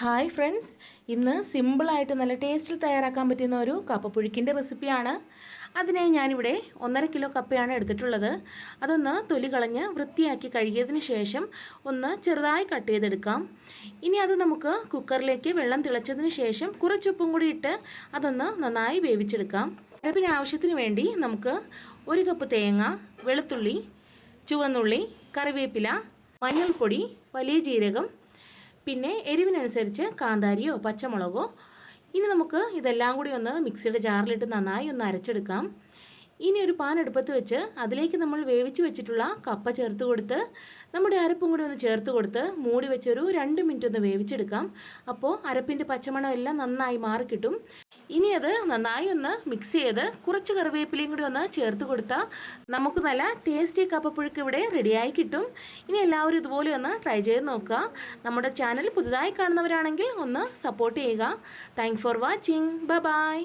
Hi friends, ഇന്ന് സിമ്പിളായിട്ട് നല്ല ടേസ്റ്റിൽ തയ്യാറാക്കാൻ പറ്റുന്ന ഒരു കപ്പപ്പുഴുക്കിൻ്റെ റെസിപ്പിയാണ്. അതിനായി ഞാനിവിടെ 1.5 കിലോ കപ്പയാണ് എടുത്തിട്ടുള്ളത്. അതൊന്ന് തൊലി കളഞ്ഞ് വൃത്തിയാക്കി കഴുകിയതിന് ശേഷം ഒന്ന് ചെറുതായി കട്ട് ചെയ്തെടുക്കാം. ഇനി അത് നമുക്ക് കുക്കറിലേക്ക് വെള്ളം തിളച്ചതിന് ശേഷം കുറച്ചുപ്പും കൂടി ഇട്ട് അതൊന്ന് നന്നായി വേവിച്ചെടുക്കാം. അരപ്പിന് ആവശ്യത്തിന് വേണ്ടി നമുക്ക് 1 കപ്പ് തേങ്ങ, വെളുത്തുള്ളി, ചുവന്നുള്ളി, കറിവേപ്പില, മഞ്ഞൾപ്പൊടി, വലിയ ജീരകം, പിന്നെ എരിവിനനുസരിച്ച് കാന്താരിയോ പച്ചമുളകോ. ഇനി നമുക്ക് ഇതെല്ലാം കൂടി ഒന്ന് മിക്സിയുടെ ജാറിലിട്ട് നന്നായി ഒന്ന് അരച്ചെടുക്കാം. ഇനി ഒരു പാൻ അടുപ്പത്ത് വെച്ച് അതിലേക്ക് നമ്മൾ വേവിച്ച് വെച്ചിട്ടുള്ള കപ്പ ചേർത്ത് കൊടുത്ത് നമ്മുടെ അരപ്പും കൂടി ഒന്ന് ചേർത്ത് കൊടുത്ത് മൂടി വെച്ചൊരു 2 മിനിറ്റ് ഒന്ന് വേവിച്ചെടുക്കാം. അപ്പോൾ അരപ്പിൻ്റെ പച്ചമണം എല്ലാം നന്നായി മാറിക്കിട്ടും. ഇനി അത് നന്നായി ഒന്ന് മിക്സ് ചെയ്ത് കുറച്ച് കറിവേപ്പിലയും കൂടി ഒന്ന് ചേർത്ത് കൊടുത്താൽ നമുക്ക് നല്ല ടേസ്റ്റി കപ്പപ്പുഴുക്ക് ഇവിടെ റെഡിയായി കിട്ടും. ഇനി എല്ലാവരും ഇതുപോലെ ഒന്ന് ട്രൈ ചെയ്ത് നോക്കുക. നമ്മുടെ ചാനൽ പുതുതായി കാണുന്നവരാണെങ്കിൽ ഒന്ന് സപ്പോർട്ട് ചെയ്യുക. Thanks for watching. ബൈ.